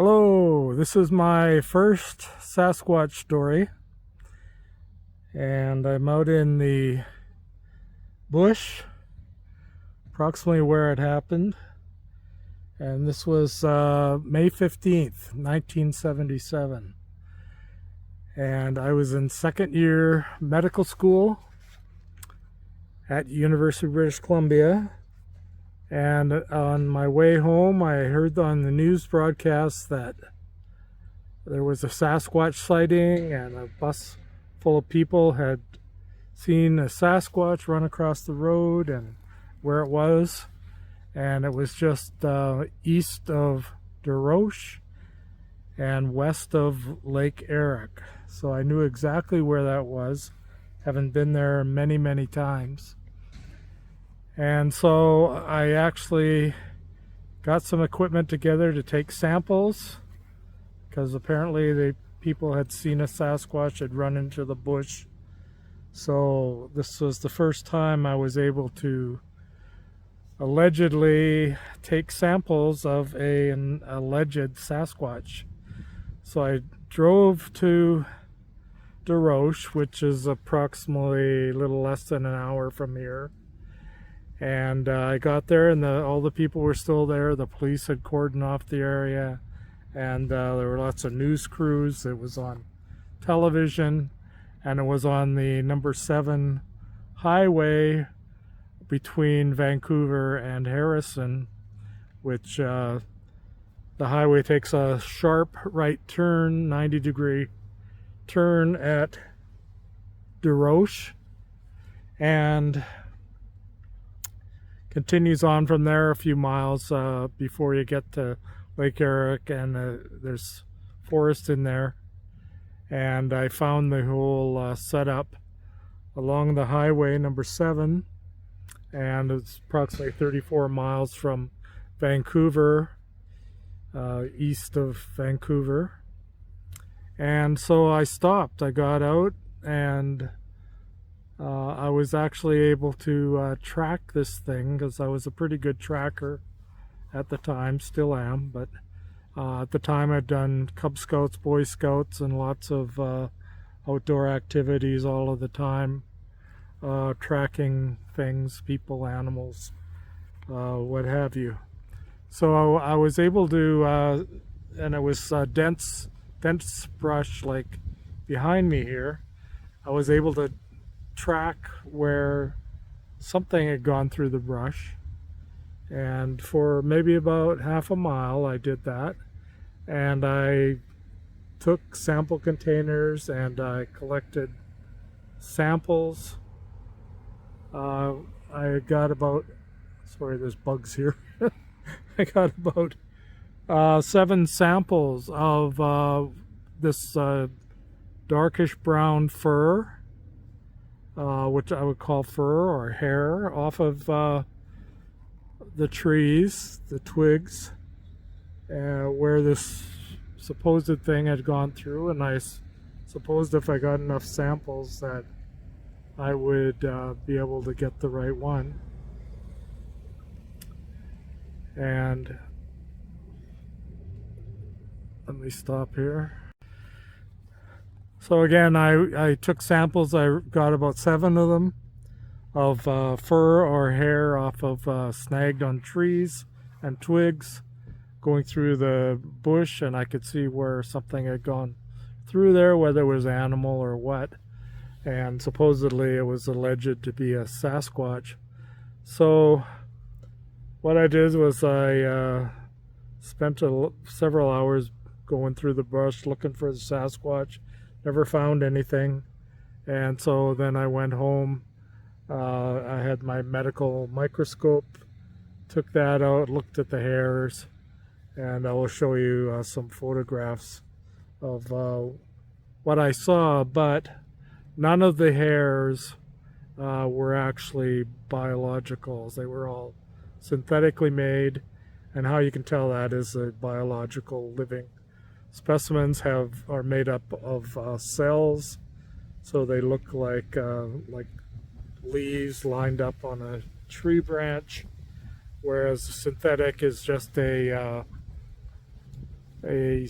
Hello, this is my first Sasquatch story, and I'm out in the bush, approximately where it happened, and this was May 15th, 1977, and I was in second year medical school at University of British Columbia. And on my way home, I heard on the news broadcast that there was a Sasquatch sighting, and a bus full of people had seen a Sasquatch run across the road and where it was. And it was just east of Desroches and west of Lake Eric. So I knew exactly where that was, having been there many, many times. And so I actually got some equipment together to take samples, because apparently the people had seen a Sasquatch had run into the bush. So this was the first time I was able to allegedly take samples of an alleged Sasquatch. So I drove to Desroches, which is approximately a little less than an hour from here. And I got there, and all the people were still there. The police had cordoned off the area, and there were lots of news crews. It was on television, and it was on the number 7 highway between Vancouver and Harrison, which the highway takes a sharp right turn, 90-degree turn at Desroches, and continues on from there a few miles before you get to Lake Eric, and there's forest in there. And I found the whole setup along the highway number 7, and it's approximately 34 miles from Vancouver, east of Vancouver. And so I stopped. I got out, and I was actually able to track this thing, because I was a pretty good tracker at the time, still am, but at the time I'd done Cub Scouts, Boy Scouts, and lots of outdoor activities all of the time, tracking things, people, animals, what have you. So I was able to, and it was dense brush like behind me here. I was able to track where something had gone through the brush, and for maybe about half a mile I did that, and I took sample containers and I collected samples. I got about, sorry, there's bugs here. I got about 7 samples of this darkish brown fur, which I would call fur or hair, off of the trees, the twigs, where this supposed thing had gone through. And I supposed if I got enough samples that I would be able to get the right one. And let me stop here. So again, I took samples. I got about 7 of them, of fur or hair off of snagged on trees and twigs going through the bush, and I could see where something had gone through there, whether it was animal or what, and supposedly it was alleged to be a Sasquatch. So what I did was I spent several hours going through the brush looking for the Sasquatch. Never found anything, and so then I went home. I had my medical microscope, took that out, looked at the hairs, and I will show you some photographs of what I saw, but none of the hairs were actually biologicals. They were all synthetically made, and how you can tell that is a biological living. Specimens are made up of cells, so they look like leaves lined up on a tree branch, whereas synthetic is just a a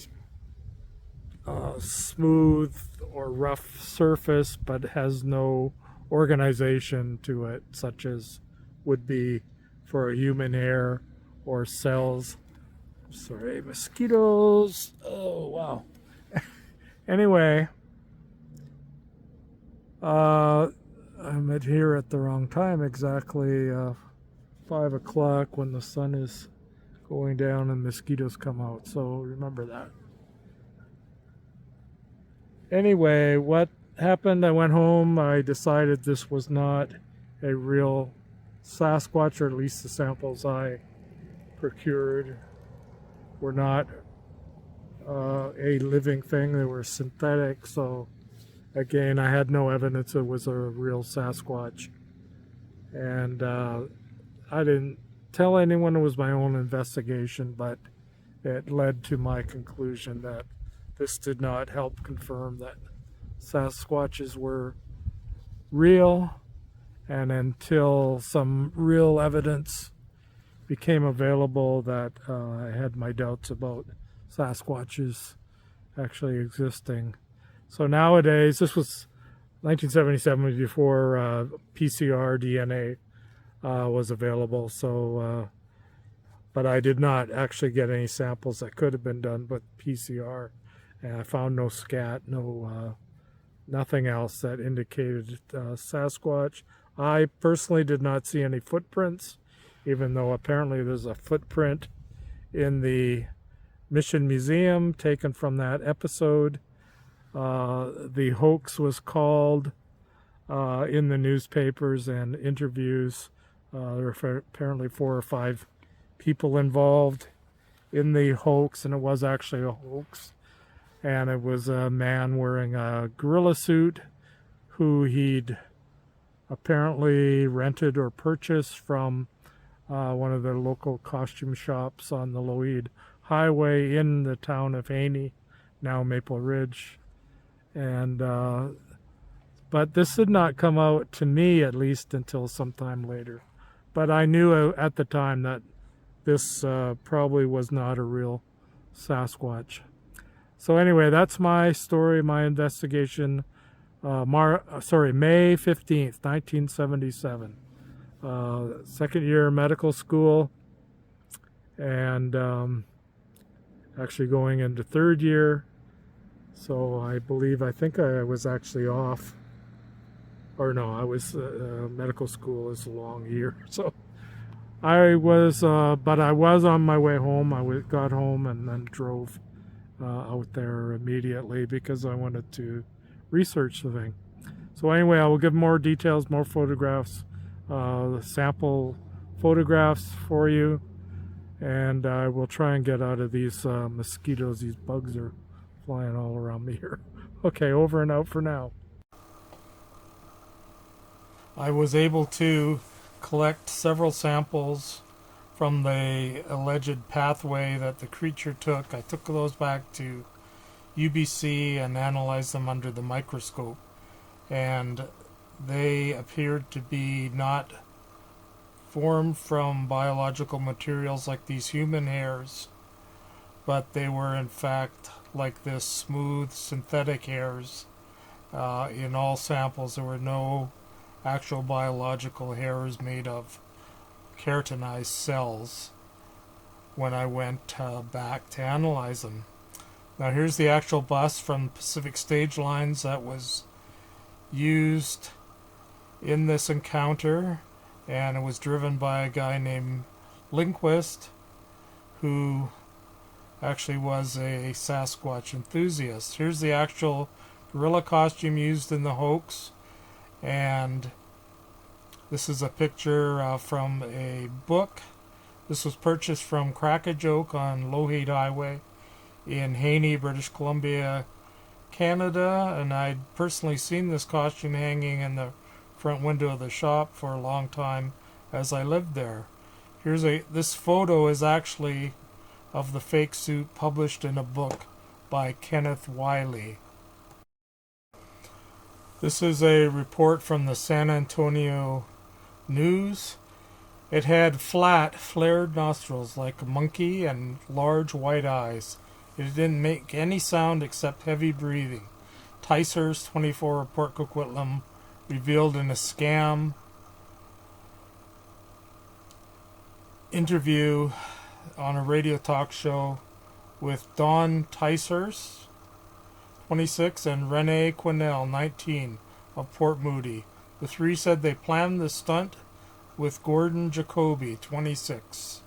smooth or rough surface, but has no organization to it, such as would be for a human hair or cells. Sorry, mosquitoes. Oh, wow. Anyway, I'm at here at the wrong time, exactly 5 o'clock when the sun is going down and mosquitoes come out, so remember that. Anyway, what happened? I went home. I decided this was not a real Sasquatch, or at least the samples I procured were not a living thing. They were synthetic. So, again, I had no evidence it was a real Sasquatch. And I didn't tell anyone. It was my own investigation, but it led to my conclusion that this did not help confirm that Sasquatches were real, and until some real evidence became available, that I had my doubts about Sasquatches actually existing. So nowadays, this was 1977, before PCR DNA was available. So, but I did not actually get any samples that could have been done with PCR, and I found no scat, nothing else that indicated Sasquatch. I personally did not see any footprints, even though apparently there's a footprint in the Mission Museum taken from that episode. The hoax was called in the newspapers and interviews. There were apparently 4 or 5 people involved in the hoax, and it was actually a hoax. And it was a man wearing a gorilla suit who he'd apparently rented or purchased from one of the local costume shops on the Loweed Highway in the town of Haney, now Maple Ridge. And but this did not come out to me, at least, until some time later. But I knew at the time that this probably was not a real Sasquatch. So anyway, that's my story, my investigation. May 15th, 1977. Second year medical school, and actually going into third year. So I think I was actually off. Or no, I was, medical school is a long year. So I was, but I was on my way home. I got home and then drove out there immediately because I wanted to research the thing. So anyway, I will give more details, more photographs, sample photographs for you, and I will try and get out of these mosquitoes. These bugs are flying all around me here. Okay, over and out for now. I was able to collect several samples from the alleged pathway that the creature took. I took those back to UBC and analyzed them under the microscope, and they appeared to be not formed from biological materials like these human hairs, but they were in fact like this smooth synthetic hairs. In all samples there were no actual biological hairs made of keratinized cells when I went back to analyze them. Now here's the actual bus from Pacific Stage Lines that was used in this encounter, and it was driven by a guy named Lindquist, who actually was a Sasquatch enthusiast. Here's the actual gorilla costume used in the hoax, and this is a picture from a book. This was purchased from Crack-A-Joke on Lougheed Highway in Haney, British Columbia, Canada, and I'd personally seen this costume hanging in the front window of the shop for a long time as I lived there. This photo is actually of the fake suit published in a book by Kenneth Wiley. This is a report from the San Antonio News. It had flat, flared nostrils like a monkey and large white eyes. It didn't make any sound except heavy breathing. Ticehurst, 24, of Port Coquitlam, revealed in a scam interview on a radio talk show with Don Ticehurst, 26, and Renee Quinnell, 19, of Port Moody. The three said they planned the stunt with Gordon Jacoby, 26.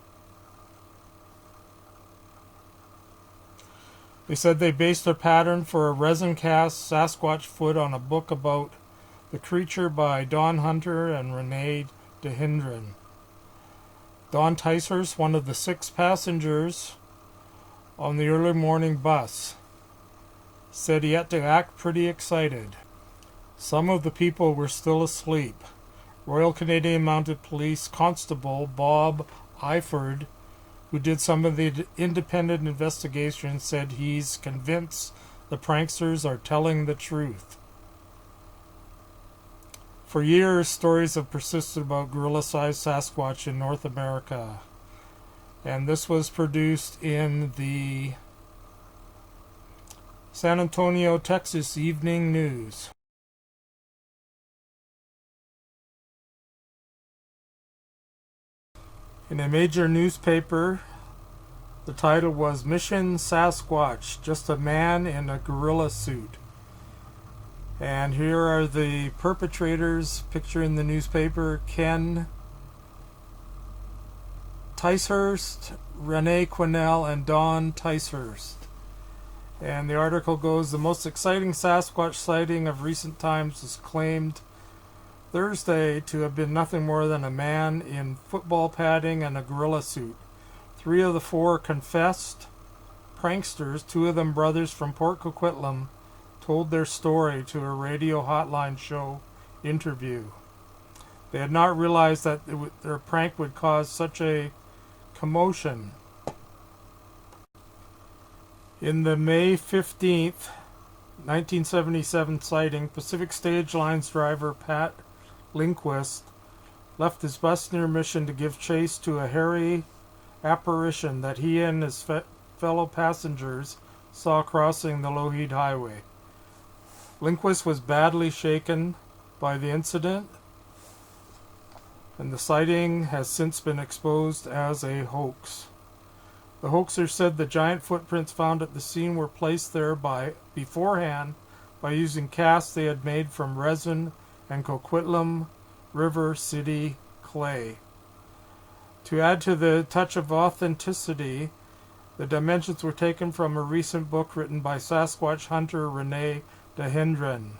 They said they based their pattern for a resin-cast Sasquatch foot on a book about the creature by Don Hunter and Renee DeHindren. Don Ticehurst, one of the 6 passengers on the early morning bus, said he had to act pretty excited. Some of the people were still asleep. Royal Canadian Mounted Police Constable Bob Eiford, who did some of the independent investigation, said he's convinced the pranksters are telling the truth. For years, stories have persisted about gorilla-sized Sasquatch in North America. And this was produced in the San Antonio, Texas Evening News. In a major newspaper, the title was Mission Sasquatch, just a man in a gorilla suit. And here are the perpetrators, picture in the newspaper: Ken Ticehurst, Renee Quinnell, and Don Ticehurst. And the article goes, the most exciting Sasquatch sighting of recent times is claimed Thursday to have been nothing more than a man in football padding and a gorilla suit. 3 of the 4 confessed pranksters, 2 of them brothers from Port Coquitlam, told their story to a radio hotline show interview. They had not realized that their prank would cause such a commotion. In the May 15th, 1977 sighting, Pacific Stage Lines driver Pat Lindquist left his bus near Mission to give chase to a hairy apparition that he and his fellow passengers saw crossing the Lougheed Highway. Lindquist was badly shaken by the incident, and the sighting has since been exposed as a hoax. The hoaxer said the giant footprints found at the scene were placed there beforehand by using casts they had made from resin and Coquitlam River City clay. To add to the touch of authenticity, the dimensions were taken from a recent book written by Sasquatch hunter Renee DeHindren.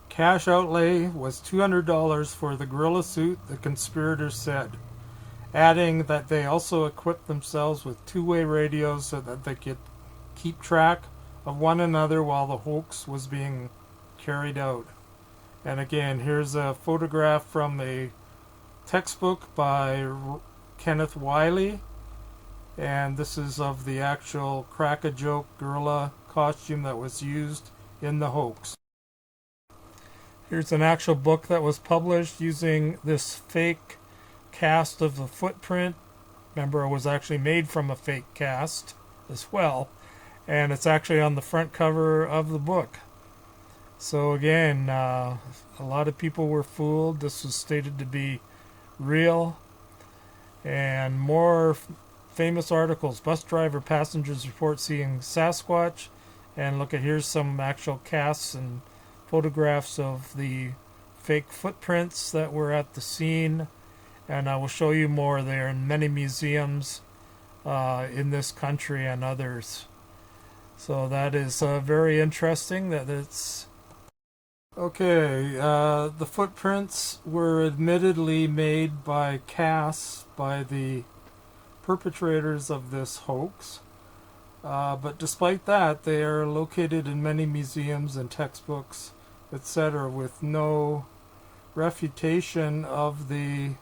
Cash outlay was $200 for the gorilla suit, the conspirators said, adding that they also equipped themselves with 2-way radios so that they could keep track of one another while the hoax was being carried out. And again, here's a photograph from a textbook by Kenneth Wiley, and this is of the actual crack-a-joke gorilla costume that was used in the hoax. Here's an actual book that was published using this fake cast of the footprint. Remember, it was actually made from a fake cast as well, and it's actually on the front cover of the book. So again, a lot of people were fooled. This was stated to be real. And more famous articles: bus driver passengers report seeing Sasquatch. And look at, here's some actual casts and photographs of the fake footprints that were at the scene. And I will show you more there in many museums in this country and others. So that is very interesting that it's... Okay, the footprints were admittedly made by casts by the perpetrators of this hoax. But despite that, they are located in many museums and textbooks, etc., with no refutation of the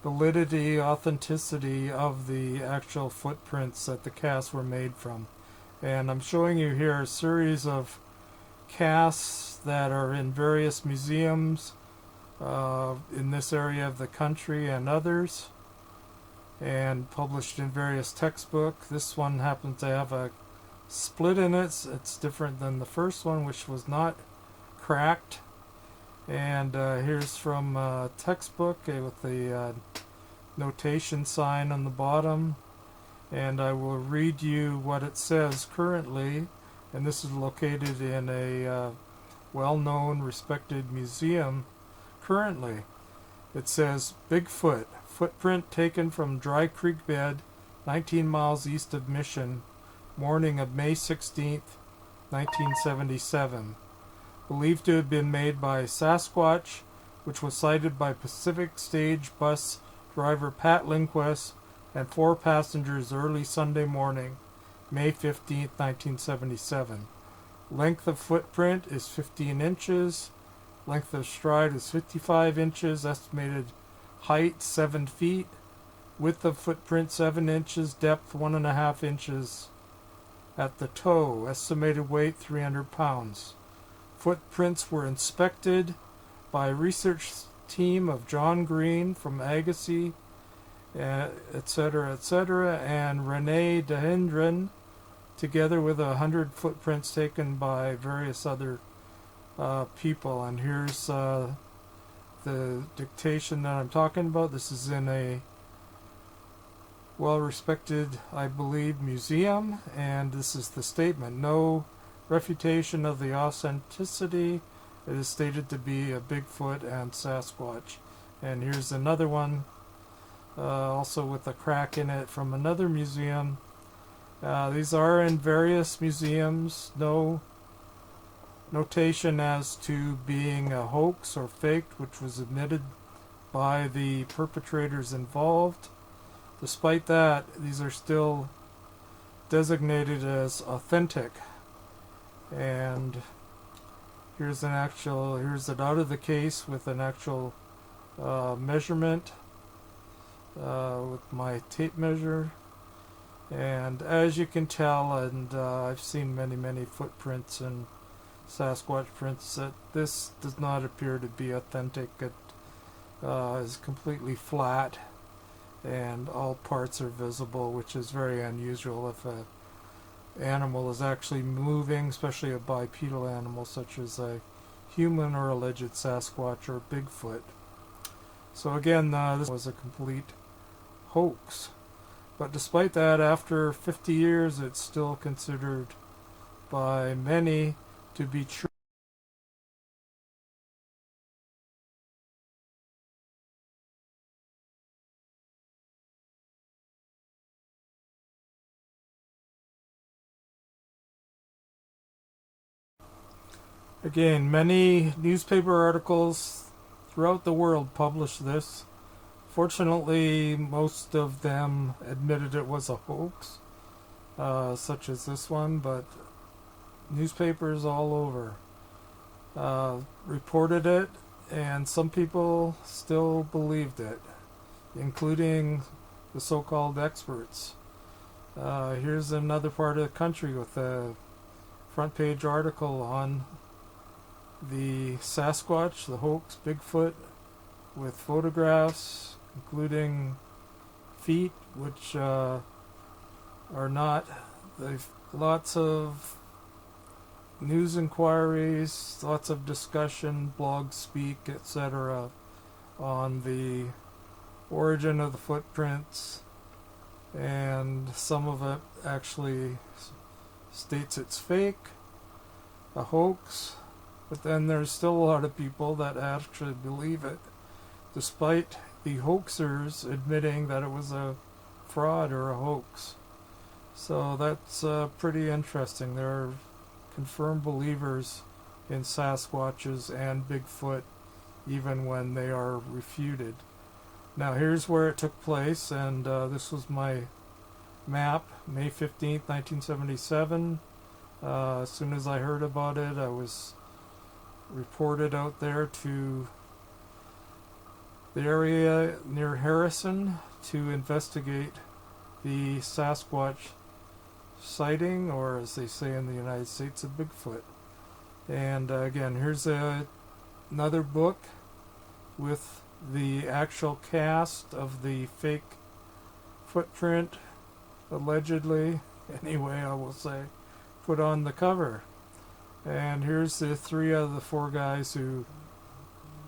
validity, authenticity of the actual footprints that the casts were made from. And I'm showing you here a series of casts that are in various museums in this area of the country and others. and published in various textbooks. This one happens to have a split in it. It's different than the first one, which was not cracked. And here's from a textbook with the notation sign on the bottom. And I will read you what it says currently. And this is located in a well-known, respected museum currently. It says, Bigfoot, footprint taken from Dry Creek bed, 19 miles east of Mission, morning of May 16th, 1977. Believed to have been made by Sasquatch, which was sighted by Pacific Stage bus driver Pat Lindquist and 4 passengers early Sunday morning, May 15th, 1977. Length of footprint is 15 inches. Length of stride is 55 inches. Estimated height 7 feet. Width of footprint 7 inches. Depth 1.5 inches at the toe. Estimated weight 300 pounds. Footprints were inspected by a research team of John Green from Agassiz, etc., and Rene Dahendren, together with 100 footprints taken by various other people. And here's the dictation that I'm talking about. This is in a well-respected, I believe, museum, and this is the statement. No refutation of the authenticity. It is stated to be a Bigfoot and Sasquatch. And here's another one, also with a crack in it, from another museum. These are in various museums. No notation as to being a hoax or faked, which was admitted by the perpetrators involved. Despite that, these are still designated as authentic. And here's it out of the case with an actual measurement with my tape measure. And as you can tell, and I've seen many footprints and Sasquatch prints, that this does not appear to be authentic. It is completely flat and all parts are visible, which is very unusual if a animal is actually moving, especially a bipedal animal such as a human or alleged Sasquatch or Bigfoot. So again, this was a complete hoax. But despite that, after 50 years, it's still considered by many to be true. Again, many newspaper articles throughout the world published this. Fortunately, most of them admitted it was a hoax, such as this one, but newspapers all over reported it, and some people still believed it, including the so-called experts. Here's another part of the country with a front page article on the Sasquatch, the hoax, Bigfoot, with photographs, including feet, which are not. They've lots of news inquiries, lots of discussion, blog speak, etc., on the origin of the footprints, and some of it actually states it's fake, a hoax. But then there's still a lot of people that actually believe it, despite the hoaxers admitting that it was a fraud or a hoax. So that's pretty interesting. There are confirmed believers in Sasquatches and Bigfoot, even when they are refuted. Now here's where it took place, and this was my map, May 15th, 1977. As soon as I heard about it, I was reported out there to the area near Harrison to investigate the Sasquatch sighting, or as they say in the United States, a Bigfoot. And again, here's another book with the actual cast of the fake footprint, allegedly, anyway, I will say, put on the cover. And here's the 3 out of the 4 guys who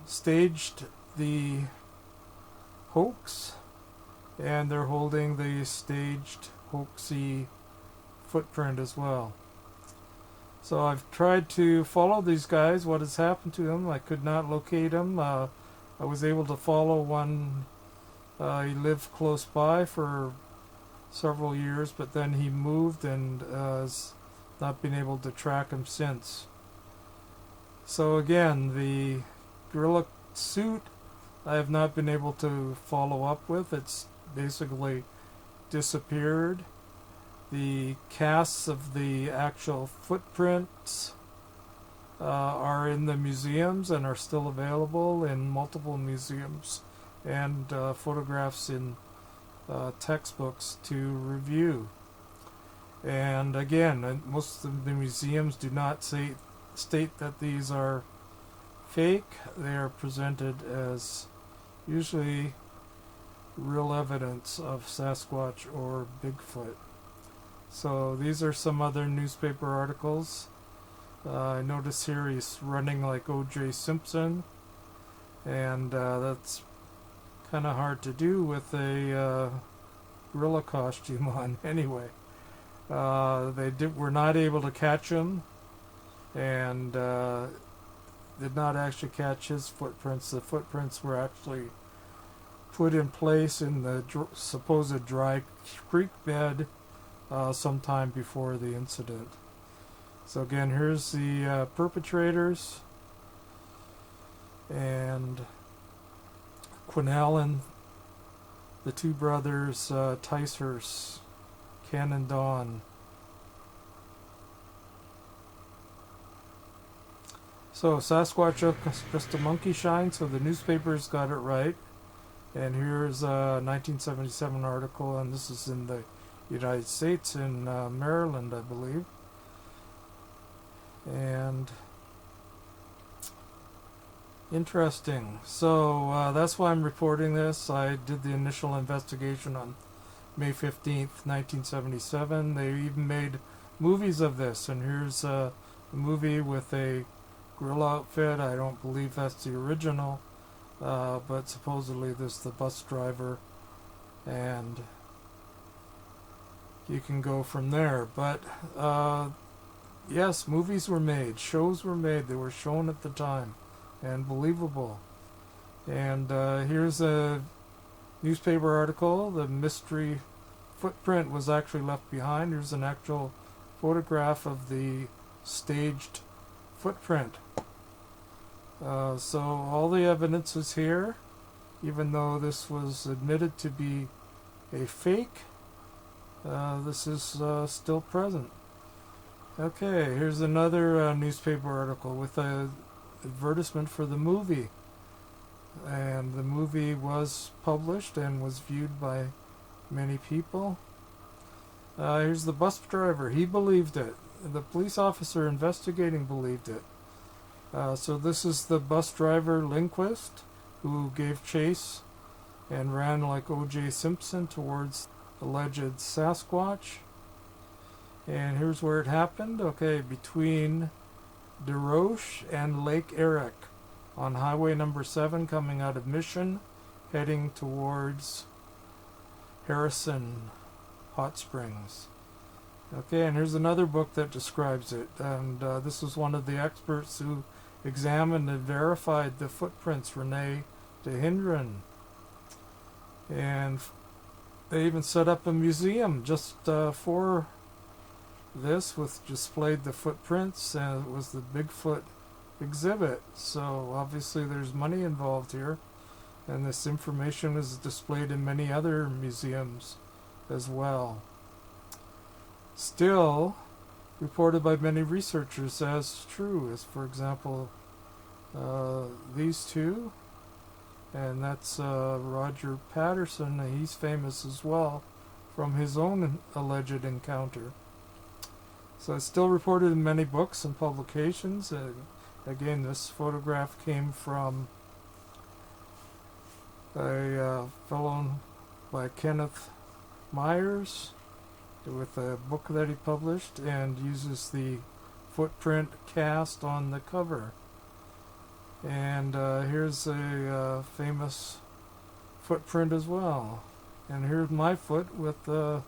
staged the hoax, and they're holding the staged hoaxy footprint as well. So I've tried to follow these guys, what has happened to them. I could not locate them. I was able to follow one. He lived close by for several years, but then he moved and has not been able to track him since. So again, the gorilla suit I have not been able to follow up with. It's basically disappeared. The casts of the actual footprints are in the museums and are still available in multiple museums, and photographs in textbooks to review. And again, most of the museums do not state that these are fake. They are presented as usually real evidence of Sasquatch or Bigfoot. So these are some other newspaper articles. I notice here he's running like O.J. Simpson, and that's kind of hard to do with a gorilla costume on. Anyway, they were not able to catch him, and did not actually catch his footprints. The footprints were actually put in place in the supposed dry creek bed sometime before the incident. So again, here's the perpetrators, and Quinn, the 2 brothers, Ticehurst, Ken and Don. So Sasquatch just a monkey shine, so the newspapers got it right. And here's a 1977 article, and this is in the United States, in Maryland, I believe. And interesting. So that's why I'm reporting this. I did the initial investigation on May 15th, 1977. They even made movies of this, and here's a movie with a gorilla outfit. I don't believe that's the original, but supposedly this is the bus driver, and you can go from there. But yes, movies were made, shows were made, they were shown at the time, and believable. And here's a newspaper article. The mystery footprint was actually left behind. Here's an actual photograph of the staged footprint. So all the evidence is here, even though this was admitted to be a fake. This is still present. Okay, here's another newspaper article with an advertisement for the movie. And the movie was published and was viewed by many people. Here's the bus driver. He believed it. The police officer investigating believed it. So this is the bus driver, Lindquist, who gave chase and ran like O.J. Simpson towards alleged Sasquatch. And here's where it happened. Okay, between DeRoche and Lake Eric on Highway number 7 coming out of Mission, heading towards Harrison Hot Springs. Okay, and here's another book that describes it. And this was one of the experts who examined and verified the footprints, Rene de Hindren. And they even set up a museum just for this, with displayed the footprints, and it was the Bigfoot exhibit. So obviously there's money involved here, and this information is displayed in many other museums as well. Still reported by many researchers as true, as for example these two, and that's Roger Patterson. He's famous as well from his own alleged encounter. So it's still reported in many books and publications. Again, this photograph came from a fellow by Kenneth Myers with a book that he published, and uses the footprint cast on the cover. And here's a famous footprint as well. And here's my foot with the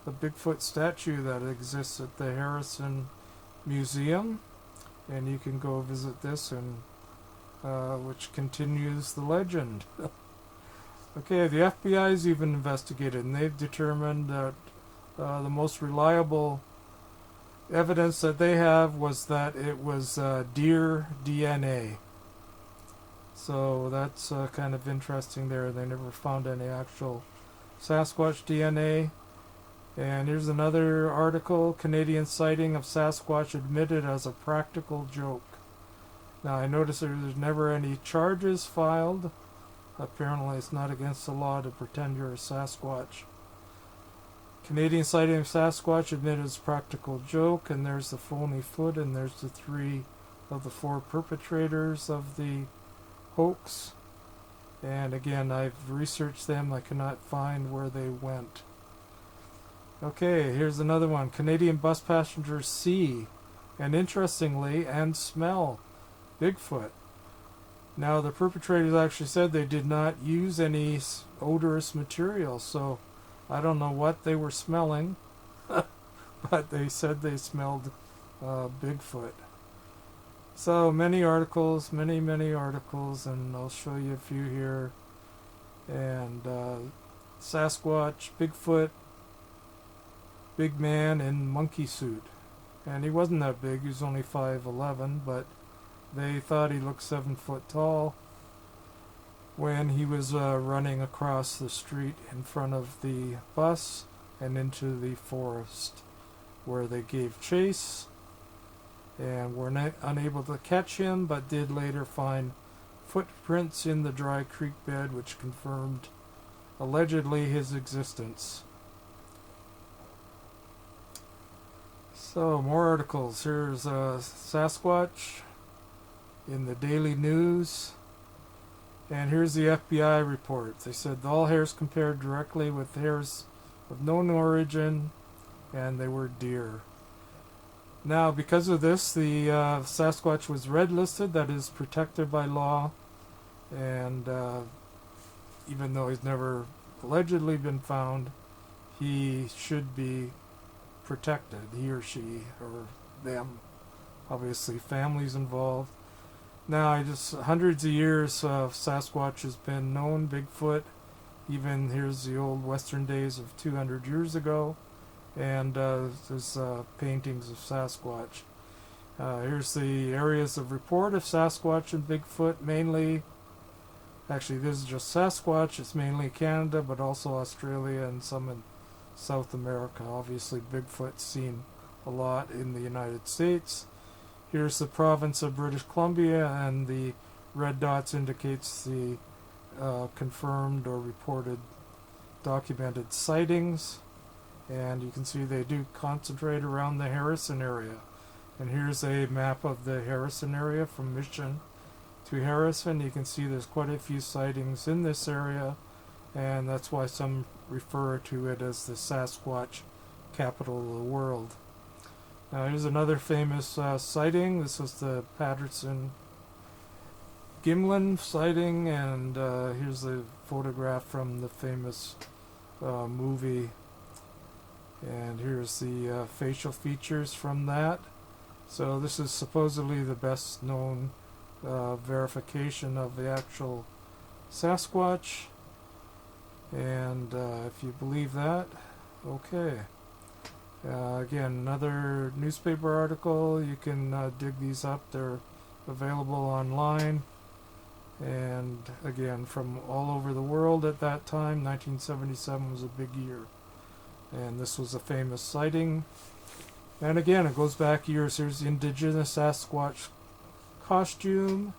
Bigfoot statue that exists at the Harrison Museum. And you can go visit this, and which continues the legend. Okay, the FBI's even investigated, and they've determined that the most reliable evidence that they have was that it was deer DNA. So that's kind of interesting there. They never found any actual Sasquatch DNA. And here's another article, Canadian sighting of Sasquatch admitted as a practical joke. Now I notice there's never any charges filed. Apparently it's not against the law to pretend you're a Sasquatch. Canadian sighting of Sasquatch admitted as a practical joke, and there's the phony foot, and there's the 3 of the 4 perpetrators of the hoax. And again, I've researched them. I cannot find where they went. Okay, here's another one. Canadian bus passengers see, and interestingly, and smell Bigfoot. Now, the perpetrators actually said they did not use any odorous material, so I don't know what they were smelling, but they said they smelled Bigfoot. So many articles, many articles, and I'll show you a few here. And Sasquatch, Bigfoot, big man in monkey suit. And he wasn't that big, he was only 5'11", but they thought he looked 7 foot tall when he was running across the street in front of the bus and into the forest, where they gave chase and were unable to catch him, but did later find footprints in the dry creek bed which confirmed allegedly his existence. So more articles. Here's Sasquatch in the Daily News. And here's the FBI report. They said all hairs compared directly with hairs of known origin, and they were deer. Now, because of this, the Sasquatch was red listed, that is protected by law, and even though he's never allegedly been found, he should be protected, he or she or them. Obviously, families involved. Now, just hundreds of years, Sasquatch has been known, Bigfoot. Even here's the old Western days of 200 years ago, and there's paintings of Sasquatch. Here's the areas of report of Sasquatch and Bigfoot, mainly. Actually, this is just Sasquatch. It's mainly Canada, but also Australia and some in South America. Obviously, Bigfoot's seen a lot in the United States. Here's the province of British Columbia, and the red dots indicates the confirmed or reported documented sightings. And you can see they do concentrate around the Harrison area. And here's a map of the Harrison area from Mission to Harrison. You can see there's quite a few sightings in this area, and that's why some refer to it as the Sasquatch capital of the world. Now here's another famous sighting. This was the Patterson Gimlin sighting, and here's the photograph from the famous movie. And here's the facial features from that. So this is supposedly the best known verification of the actual Sasquatch. And if you believe that, okay. Again, another newspaper article. You can dig these up. They're available online. And again, from all over the world at that time. 1977 was a big year. And this was a famous sighting. And again, it goes back years. Here's the indigenous Sasquatch costume.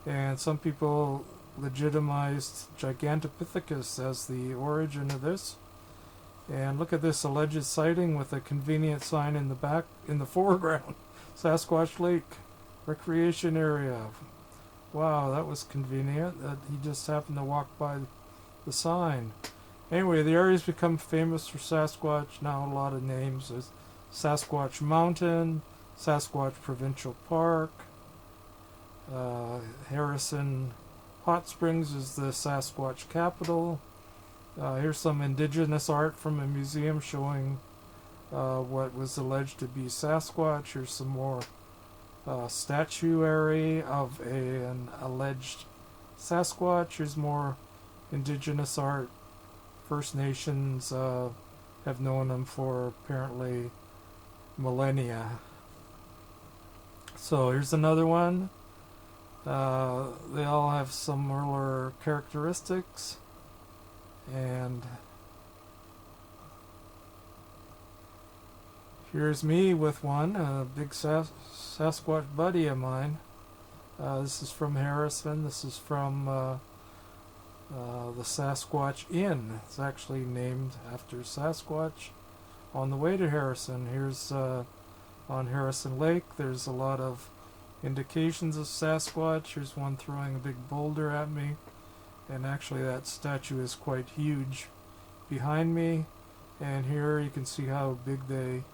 And some people legitimized Gigantopithecus as the origin of this. And look at this alleged sighting with a convenient sign in the back, in the foreground. Sasquatch Lake Recreation Area. Wow, that was convenient. That he just happened to walk by the sign. Anyway, the area's become famous for Sasquatch. Now a lot of names. There's Sasquatch Mountain, Sasquatch Provincial Park, Harrison Hot Springs is the Sasquatch capital. Here's some indigenous art from a museum showing what was alleged to be Sasquatch. Here's some more statuary of an alleged Sasquatch. Here's more indigenous art. First Nations have known him for apparently millennia. So here's another one. They all have similar characteristics, and here's me with one, a big Sasquatch buddy of mine. This is from Harrison. This is from the Sasquatch Inn. It's actually named after Sasquatch. On the way to Harrison, here's on Harrison Lake. There's a lot of indications of Sasquatch. Here's one throwing a big boulder at me, and actually that statue is quite huge behind me. And here you can see how big they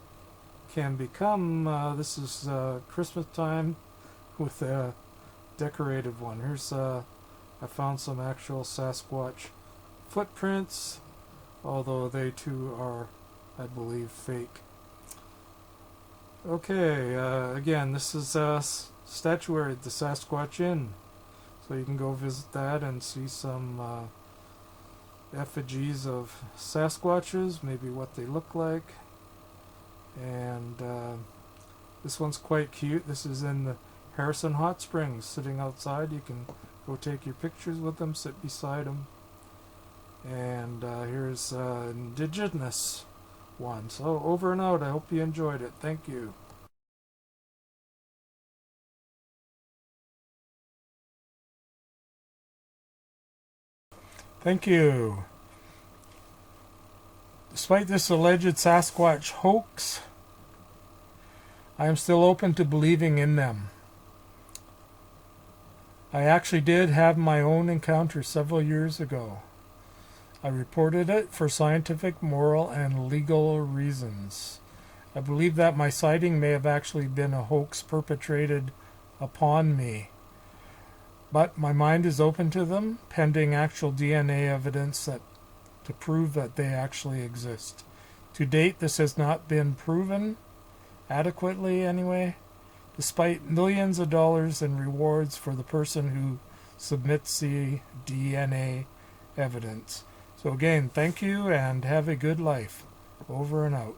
can become. This is Christmas time with a decorative one. Here's I found some actual Sasquatch footprints, although they too are, I believe, fake. Okay, again, this is statuary at the Sasquatch Inn, so you can go visit that and see some effigies of Sasquatches, maybe what they look like. And this one's quite cute. This is in the Harrison Hot Springs, sitting outside. You can go take your pictures with them, sit beside them. And here's indigenous one. So over and out. I hope you enjoyed it. Thank you. Thank you. Despite this alleged Sasquatch hoax, I am still open to believing in them. I actually did have my own encounter several years ago. I reported it for scientific, moral, and legal reasons. I believe that my sighting may have actually been a hoax perpetrated upon me. But my mind is open to them, pending actual DNA evidence to prove that they actually exist. To date, this has not been proven adequately anyway, despite millions of dollars in rewards for the person who submits the DNA evidence. So again, thank you and have a good life. Over and out.